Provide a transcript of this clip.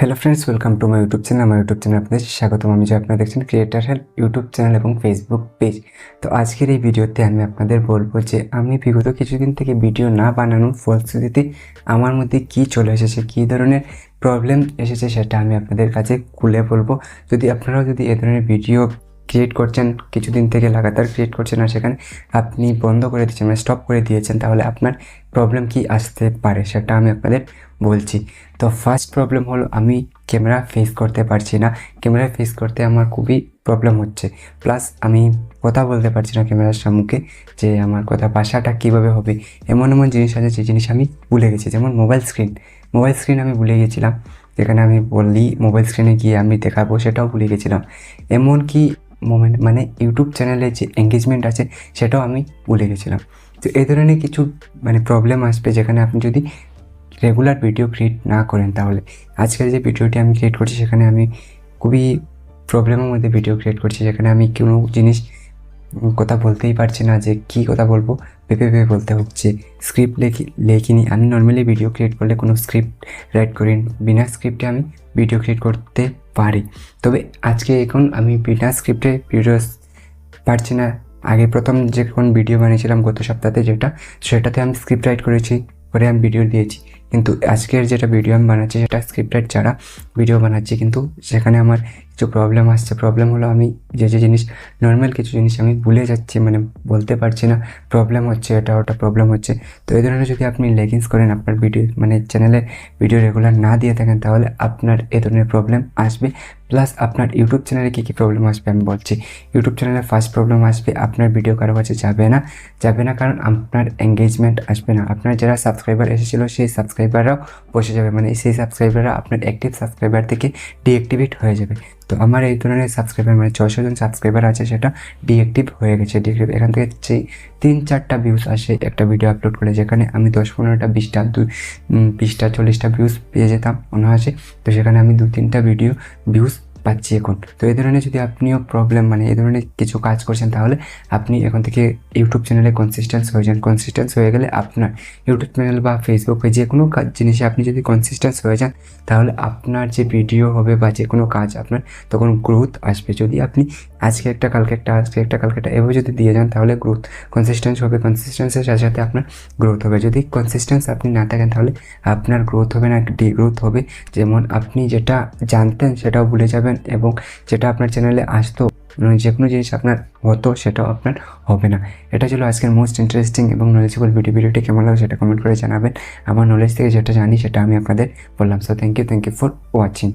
Hello friends, welcome to my YouTube channel. আমার YouTube channel আপনাদের স্বাগতম। আমি যে আপনারা দেখছেন ক্রিয়েটার হেল্প ইউটিউব চ্যানেল এবং ফেসবুক পেজ। তো আজকের এই ভিডিওতে আমি আপনাদের বলবো যে আমি বিগত কিছুদিন থেকে ভিডিও না বানানোর ফলশ্রুতিতে আমার মধ্যে কী চলে এসেছে, কী ধরনের প্রবলেম এসেছে সেটা আমি আপনাদের কাছে খুলে বলবো। যদি আপনারাও যদি এ ধরনের ভিডিও ক্রিয়েট করছেন, কিছুদিন থেকে লাগাতার ক্রিয়েট করছেন আর সেখানে আপনি বন্ধ করে দিচ্ছেন, মানে স্টপ করে দিয়েছেন, তাহলে আপনার প্রবলেম কি আসতে পারে সেটা আমি আপনাদের বলছি। তো ফার্স্ট প্রবলেম হলো আমি ক্যামেরা ফেস করতে পারছি না। ক্যামেরা ফেস করতে আমার খুবই প্রবলেম হচ্ছে, প্লাস আমি কথা বলতে পারছি না ক্যামেরার সম্মুখে, যে আমার কথা ভাষাটা কীভাবে হবে। এমন এমন জিনিস আছে যে জিনিস আমি ভুলে গেছি, যেমন মোবাইল স্ক্রিন আমি ভুলে গেছিলাম। যেখানে আমি বললি মোবাইল স্ক্রিনে গিয়ে আমি দেখাবো সেটাও ভুলে গেছিলাম। এমনকি মানে ইউটিউব চ্যানেলে যে এঙ্গেজমেন্ট আছে সেটাও আমি ভুলে গেছিলাম। তো এই ধরনের কিছু প্রবলেম আসবে যেখানে আপনি যদি রেগুলার ভিডিও ক্রিয়েট না করেন, তাহলে আজকের যে ভিডিওটি আমি ক্রিয়েট করছি সেখানে আমি খুবই প্রবলেমের মধ্যে ভিডিও ক্রিয়েট করছি, যেখানে আমি কোনো জিনিস কথা বলতেই পারছি না, যে কী কথা বলবো ভেবে বলতে হচ্ছে। স্ক্রিপ্ট লেখিনি। আমি নর্মালি ভিডিও ক্রিয়েট করলে কোনো স্ক্রিপ্ট রাইট করি, বিনা স্ক্রিপ্টে আমি ভিডিও ক্রিয়েট করতে পারি। তবে আজকে এখন আমি বিনা স্ক্রিপ্টে ভিডিও পারছি না। আগে প্রথম যখন ভিডিও বানিয়েছিলাম গত সপ্তাহে সেটাতে আমি স্ক্রিপ্ট রাইট করেছি, করে আমি ভিডিও দিয়েছি। কিন্তু আজকের যেটা ভিডিও আমি বানাচ্ছি সেটা স্ক্রিপ্ট রাইট ছাড়া ভিডিও বানাচ্ছি, কিন্তু সেখানে আমার কিছু প্রবলেম আসছে। প্রবলেম হলো আমি যে জিনিস নর্মাল কিছু জিনিস আমি ভুলে যাচ্ছি, মানে বলতে পারছি না। প্রবলেম হচ্ছে এটা ওটা প্রবলেম হচ্ছে। তো এই ধরনের যদি আপনি লেগিংস করেন, আপনার ভিডিও মানে চ্যানেলে ভিডিও রেগুলার না দিয়ে থাকেন, তাহলে আপনার এ ধরনের প্রবলেম আসবে। প্লাস আপনার ইউটিউব চ্যানেলে কী প্রবলেম আসবে আমি বলছি। ইউটিউব চ্যানেলে ফার্স্ট প্রবলেম আসবে, আপনার ভিডিও কারো কাছে যাবে না, কারণ আপনার এঙ্গেজমেন্ট আসবে না। আপনার যারা সাবস্ক্রাইবার এসেছিলো সেই সাবস্ক্রাইবাররাও বসে যাবে, মানে সেই সাবস্ক্রাইবাররা আপনার অ্যাক্টিভ সাবস্ক্রাইবার থেকে ডিঅ্যাক্টিভেট হয়ে যাবে। তো আমার এই ধরনের সাবস্ক্রাইবার মানে 600 জন সাবস্ক্রাইবার আছে, সেটা ডিঅ্যাক্টিভ হয়ে গেছে। এখান থেকে সেই 3-4টা ভিউজ আসে একটা ভিডিও আপলোড করে, যেখানে আমি 10-15টা 20টা 20টা 40টা ভিউজ পেয়ে যেতাম অনায়াসে। তো সেখানে আমি 2-3টা ভিউজ পাচ্ছি এখন। তো এই ধরনের যদি আপনিও প্রবলেম মানে এই ধরনের কিছু কাজ করছেন, তাহলে আপনি এখন থেকে ইউটিউব চ্যানেলে কনসিস্টেন্স হয়ে যান। কনসিস্টেন্স হয়ে গেলে আপনার ইউটিউব চ্যানেল বা ফেসবুকে যে কোনো জিনিসে আপনি যদি কনসিস্টেন্স হয়ে যান, তাহলে আপনার যে ভিডিও হবে বা যে কোনো কাজ আপনার তখন গ্রোথ আসবে। যদি আপনি আজকে একটা কালকে একটা এভাবে যদি দিয়ে যান, তাহলে কনসিস্টেন্স হবে। কনসিস্টেন্সের সাথে সাথে আপনার গ্রোথ হবে। যদি কনসিস্টেন্স আপনি না থাকেন, তাহলে আপনার গ্রোথ হবে না, ডিগ্রোথ হবে। যেমন আপনি যেটা জানতেন সেটাও ভুলে যাবেন, এবং যেটা আপনার চ্যানেলে আসতো যে কোনো জিনিস আপনার হতো সেটাও আপনার হবে না। এটা ছিল আজকের মোস্ট ইন্টারেস্টিং এবং নলেজেবল ভিডিওটি কেমন লাগলো সেটা কমেন্ট করে জানাবেন। আমার নলেজ থেকে যেটা জানি সেটা আমি আপনাদের বললাম। So thank you for watching.